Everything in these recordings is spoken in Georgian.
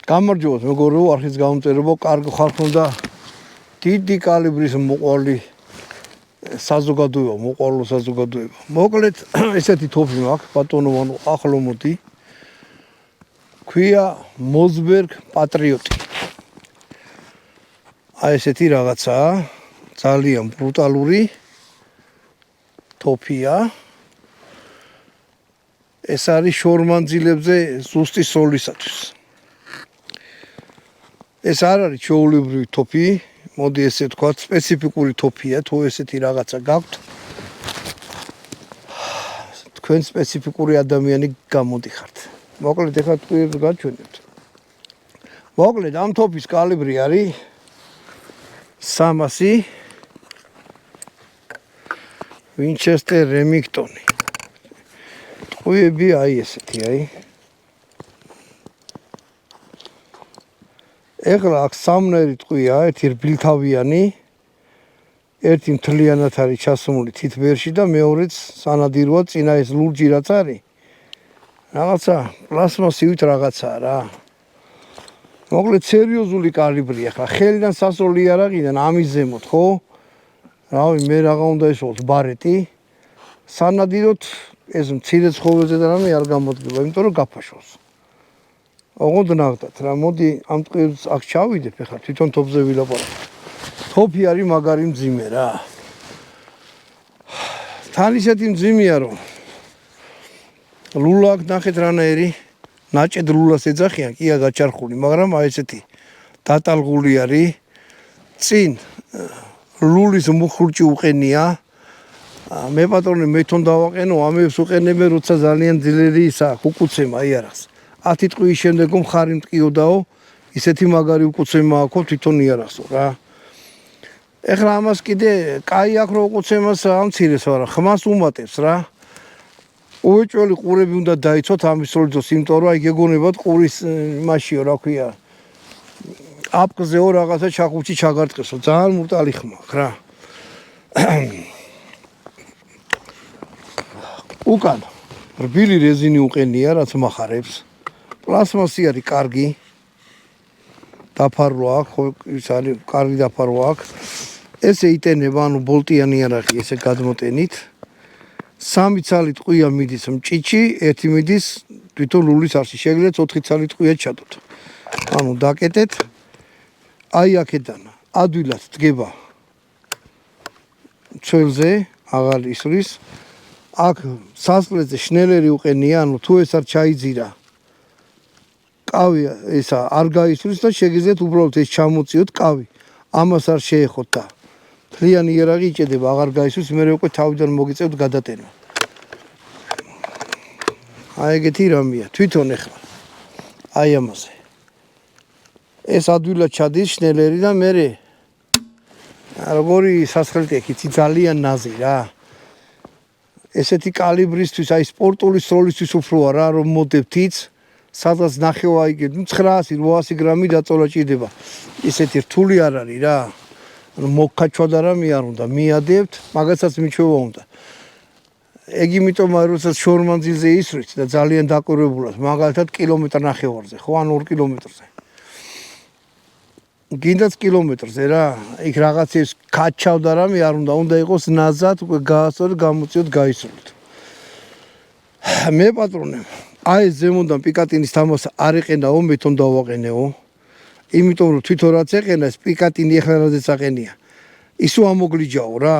გამარჯობათ მეგობრებო, არხის გამომწერებო, კარგი ხალხი უნდა დიდი კალიბრის მოყვარული საზოგადოება, მოყვარულ საზოგადოება. მოკლედ ესეთი თოფი მაქვს, ბატონო ახლო მოდი. ქვია მოზბერგ პატრიოტი. აი ესეთი რაღაცაა, ძალიან ბრუტალური თოფია. ეს არის შორმანძილებზე ზუსტი სოლისათვის. ეს არ არის ჩვეულებრივი თოფი, მოდი ესე ვთქვათ, სპეციფიკური თოფია, თუ ესეთი რაღაცა გაქვთ. თქვენ სპეციფიკური ადამიანი გამოდიხართ. მოკლედ ეხლა თქვენ გაჩვენებთ. მოკლედ ამ თოფის კალიბრი არის 300 Winchester Remington. ტყუები აი ესეთი, აი. ეხლა აქ სამნაირი ტყვია, ერთი რბილთავიანი, ერთი მთლიანად არის ჩასმული თითბერში და მეორეც სანადიროა, წინა ეს ლურჯი რაც არის. რაღაცა პლასმასივით რაღაცაა რა. მოკლედ სერიოზული კალიბრია ხა. ხელიდან სასროლი არ აყიდან ამის ზემოთ, ხო? რავი, მე რაღა უნდა ესვოთ ბარეტი. სანადიროთ ეს მცირე ცხოველზე და რამე არ გამოდგება, იმიტომ რომ გაფაშოს. ოღონდ ნახდათ რა, მოდი ამ ტყეებს აქ ჩავიდებ ახლა თვითონ თოფზე ვილაპარაკო. თოფი არის მაგარი მძიმე რა. თან ისეთი მძიმეა რომ ლულა აქ ნახეთ რანაირი, ნაჭედ ლულას ეძახიან, კია გაჩარხული, მაგრამ აი ესეთი დატალღული არის. წინ ლულის მუხრუჭი უყენია. მე პატრონი მე თვითონ დავაყენო, ამებს უყენებენ, როცა ძალიან ძლიერი ისა, უკუცემა იარაღს. 10 ტყუის შემდეგ მხარი მტკიოდაო, ისეთი მაგარი უკუცემა აქვს თვითონ იარაღსო რა. ეხლა ამას კიდე კაი აქვს რო უკუცემას ამცირეს, არა, ხმას უმატებს რა. უეჭველი ყურები უნდა დაიცოთ ამის სოლიდოს, იმიტომ რომ აი გეგონებათ ყურის იმაშიო, რა ქვია. აპკზეო რაღაცა ჩახუჩი ჩაგარტყესო, ძალიან მურტალი ხმა აქვს რა. უკან რბილი რეზინი უყენია, რაც מחარებს. პლასმასი არის კარგი. დაფარვა აქვს, ხო, ის არის კარგი დაფარვა აქვს. ესე იტენება, ანუ ბოლტიანი იარაღი, ესე გადმოტენით. 3 ცალი ტყვია მიდის მჭიჭი, 1 მიდის თვითონ ლულის არში. შეგიძლიათ 4 ცალი ტყვია ჩადოთ. ანუ დაკეტეთ. აი აქედან ადვილად დგება ცელზე, აღარ ისვრის. აქ სასყლეზე შნელერი უყენია, ანუ თუ ეს არ ჩაიძირა კავი ესა არ გაისვრის და შეგიძლიათ უბრალოდ ეს ჩამოწიოთ კავი. ამას არ შეეხოთ და მთლიანი იარაღი იჭედება, აღარ გაისვრის, მე უკვე თავიდან მოგიწევთ გადატენა. აი ეგეთი რამეა, თვითონ ეხლა. აი ამაზე. ეს ადვილად ჩადის შნელერი და მე როგორი სასხლეთი ეკიცი ძალიან ნაზი რა. ესეთი კალიბრისთვის, აი სპორტული სროლისთვის უფროა რა, რომ მოდებთიც, სადღაც ნახევარი 900-800 გრამი დაწოლა ჭირდება. ისეთი რთული არ არის რა. ანუ მოგქაჩვა და რამე არ უნდა, მიადებთ, მაგასაც მიჩვევა უნდა. ეგ იმიტომ არის, როდესაც შორმანძილზე ისვრით და ძალიან დაკვირვებულად, მაგალითად კილომეტრ-ნახევარზე, ხო, ან 2 კილომეტრზე. გინდაც კილომეტრზე რა, იქ რაღაცებს ქაჩავ და რამე არ უნდა იყოს ნაზად, უკვე გაასწორეთ, გამოწიოთ, გაისროლეთ. მე პატრონე, აი ზემოდან პიკატინის თამასა არ ეყენაო, მე თვითონ დავაყენეო. იმიტომ რომ თვითონ რაც ეყენა, ეს პიკატინი ეხლა რაზეც აყენია. ისო ამოგლიჯაო რა.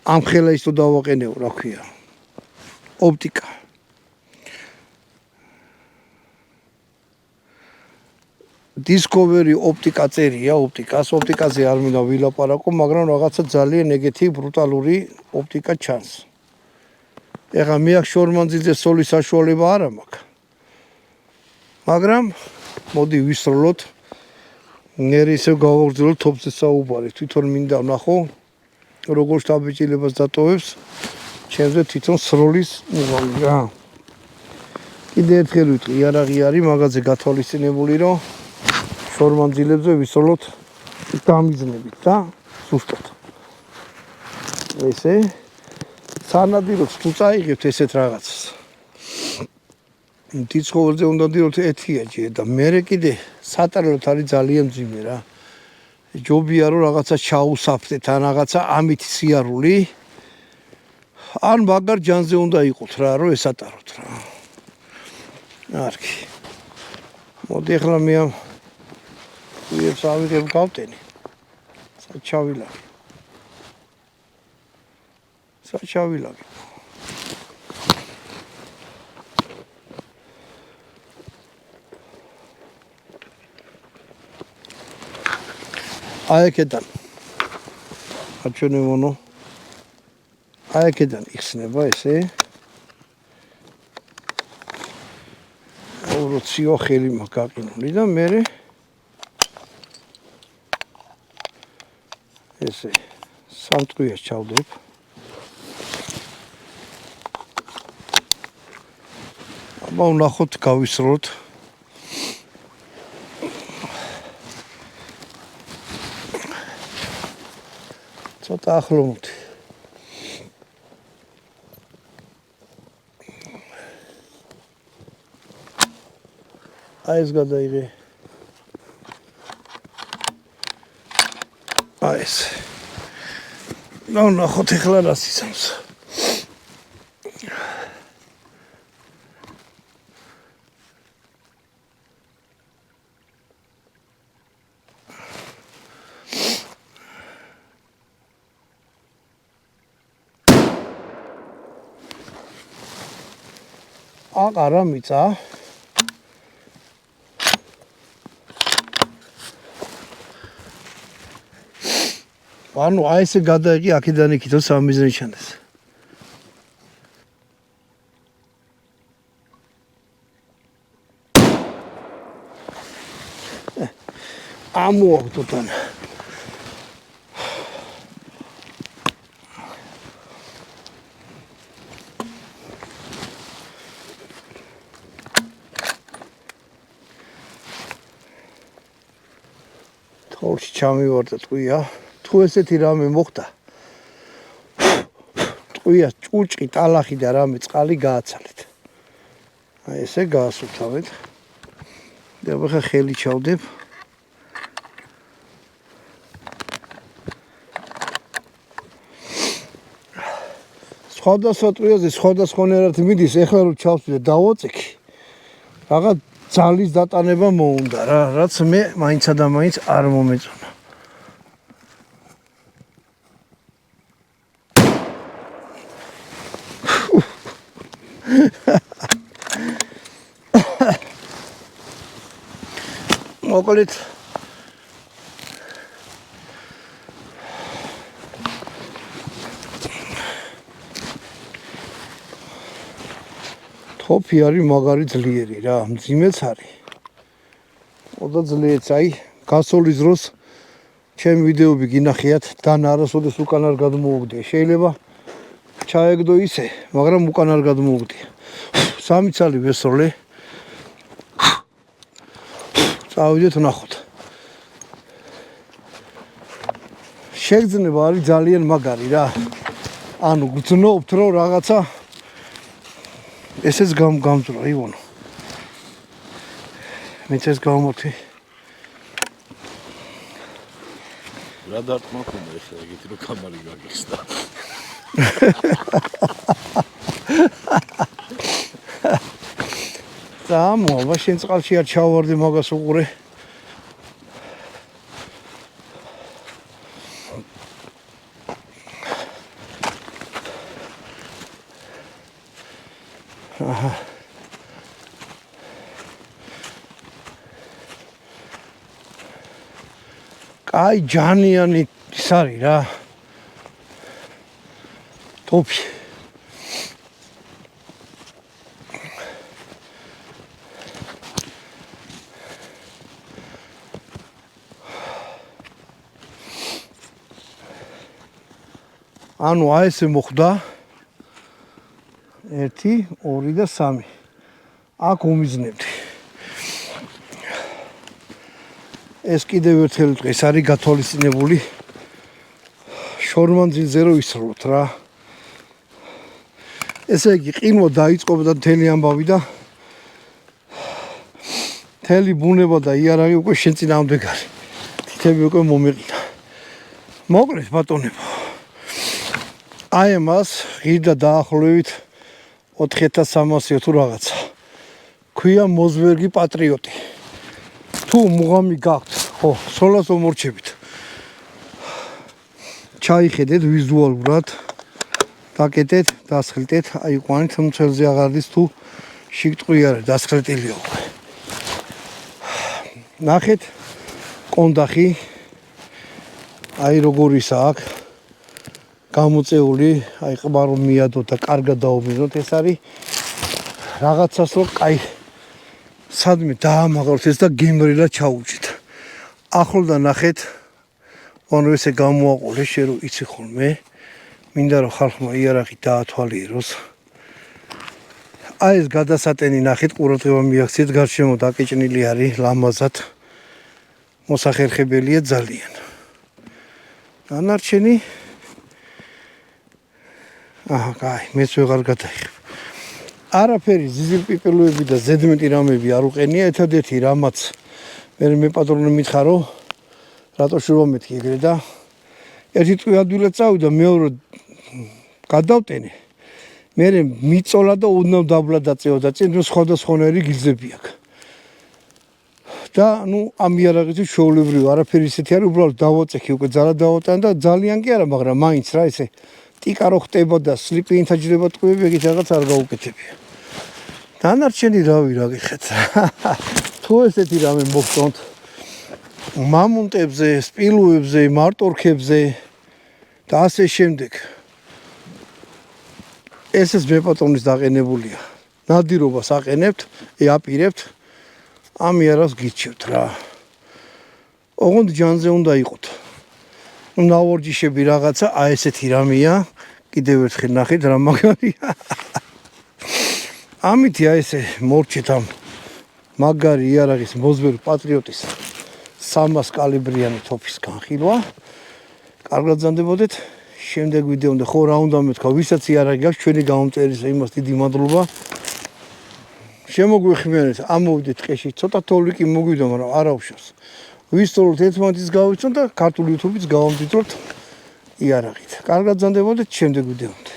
ამ ხელა ისო დავაყენეო, რა ქვია. ოპტიკა. Discovery ოპტიკა წერია, ოპტიკაზე არ მინდა ვილაპარაკო, მაგრამ რაღაცა ძალიან ეგეთი ბრუტალური ოპტიკა ჩანს. ეხლა მე აქ შორმანძილზე სოლის საშუალება არ მაქვს. მაგრამ მოდი ვისროლოთ. მე ისე გავაგრძელოთ თოფზე საუბარი, თვითონ მინდა ვნახო, როგორ შთაბეჭდილებას დატოვებს, ჩემზე თვითონ სროლის უღალი რა. კიდე ერთხელ ვიტყვი, იარაღი არის მაგაზე გათვალისწინებული, რომ შორმანძილებზე ვისროლოთ დამიზნებით და სუსტად. ესე სანადიროთ თუ წაიღებთ ესეთ რაღაცას. მდიცხოველზე უნდა დიოთ ეთიაჯი და მერე კიდე სატარებლად არის ძალიან მძიმე რა. ჯობია რომ რაღაცა ჩაუსაფრდეთ ან რაღაცა ამით სიარული ან მაგარ ჯანზე უნდა იყოთ რა რომ ესატაროთ რა. არქი. მოდი ახლა მე ამ უებს ავიღებ გავტენი. საჩავილაგე. საჩავილაგე. აიქედან აჩვენე მონო აიქედან იხსნება ესე ოროციო ხელი მაგაყინული და მე ესე სამტყუიას ჩავდებ აბა ვნახოთ გავისროთ ცოტა ახლომოთ აი ეს გადაიღე აი ეს ვნახოთ ახლა რას ისამს აღარა მიწა ანუ აი ესე გადაიღი აქედან იქითო სამიზნე ჩანდეს ამოავტოდან თორში ჩამივარდა ტყვია თუ ესეთი რამე მოხდა ტყვია ჭუჭი ტალახი და რამე წყალი გააცალეთ აი ესე გაასუფთავეთ და ახლა ხელი ჩავდებ სხვადასხვა ტყვიაზე სხვადასხვანაირად მიდის ეხლა რომ ჩავსვი და დავაწექი რაღაც ძალის დატანება მოუნდა რა რაც მე მაინცა და მაინც არ მომეწონა მოკლედ თოფი არის მაგარი ძლიერი რა მძიმეც არის ოდა ძლიერიც აი გასოლის დროს ჩემ ვიდეოები გინახიათ და არასოდეს უკან არ გადმოუგდია შეიძლება ჩაეგდო ისე მაგრამ უკან არ გადმოუგდია სამი ცალი ვესროლე წავიდეთ ვნახოთ შეგრძნება არის ძალიან მაგარი რა ანუ გძნობთ რომ რაღაცა ესეც გამძრო ივონო მეც ეს გავმოთი რა დარტყმა ხომ ეხლა ეგეთი რომ კამარი გაგიხსნა ამოვა შენ წყალში არ ჩავარდი მაგას უყურე აჰა კაი ჯანიანი ის არის რა ტოფი ანუ აი ესე მოხდა 1 2 და 3 აქ უმიზნებდი ეს კიდევ ერთხელ დღეს არის გათვალისწინებული შორმანძილზე რომ ისროლოთ რა ესე იგი ყინვა დაიწყო და მთელი ამბავი და მთელი ბუნება და იარაღი უკვე შენ წინააღმდეგ არის. თითები უკვე მომიყიდა. მოკლედ ბატონებო. აი ამას ღირდა დაახლოებით 4300 თუ რაღაცა. ქვია მოზვერგი პატრიოტი. თუ მუღამი გაქვთ, ხო, სოლას მომორჩებით. ჩაიხედეთ ვიზუალურად. დაკეტეთ, დასხლტეთ, აი ყვანით მცველზე აღარდის თუ შიგტყვი არის დასხლტილია უკვე. ნახეთ კონდახი აი როგორისა აქ გამოწეული, აი ყბა რომ მიადოთ და კარგად დაობინოთ, ეს არის რაღაცას რომ კაი სადმე დაამაღლოთ ეს და გემრილა ჩაუჭით. ახლდა ნახეთ, ანუ ესე გამოაყოლე შე რომ იცი ხოლმე. მინდა რომ ხალხმა იარაღი დაათვალიეროს. აი ეს გადასატენი ნახეთ, ყურადღება მიაქციეთ, გარშემო დაკეჭნილი არის ლამაზად. მოსახერხებელია ძალიან. დანარჩენი კაი, მეც ვეღარ გადაიღებ. არაფერი ზიზილპიპილოები და ზედმეტი რამები არ უყენია, ერთადერთი რამაც მე პატრონი მითხარო, რატო შუა მეთქი ეგრე და ერთი ტყვი ადვილად წავიდა, მეორე გადავტენე. მე მიწოლა და უდნავ დაბლა დაწევა და წინ სხვადასხვანაირი გილზები აქვს. და ამ იარაღით ჩვეულებრივ არაფერი ისეთი არის, უბრალოდ დავაწექი უკვე ძალა დავატან და ძალიან კი არა, მაგრამ მაინც რა ესე ტიკა რო ხტება და სლიპინი თაჯდება ტყვიები, ეგეთ რაღაც არ გაუკეთებია. დანარჩენი რავი რა გიხეთ. თუ ესეთი რამე მოგწონთ მამონტებზე, სპილუებზე, მარტორქებზე და ასე შემდეგ. ესეც მე პატრონის დაყენებულია. ნადირობას აყენებთ, აპირებთ. ამ იარაღს გიჩევთ რა. ოღონდ ჯანზე უნდა იყოთ. ნავორჯიშები რაღაცა, აი ესეთი რამეა. კიდევ ერთხელ ნახეთ რა მაგარია. ამითი აი ესე მორჩეთ ამ მაგარი იარაღის მოზვერ პატრიოტის 300 კალიბრიანი თოფის განხილვა. კარგად ზანდებოდეთ. შემდეგ ვიდეომდე ხო რა უნდა მეთქვა, ვისაც იარაღი აქვს, ჩვენი გამომწერისა იმას დიდი მადლობა. შემოგვიხმიანეთ, ამოვიდეთ ტყეში, ცოტა თოვლი კი მოგვიდა, მაგრამ არ აუშავს. ვისწავლოთ ერთმანეთის გავიცნოთ და ქართული YouTube-იც გავამდიდროთ იარაღით. კარგად ზანდებოდეთ შემდეგ ვიდეომდე.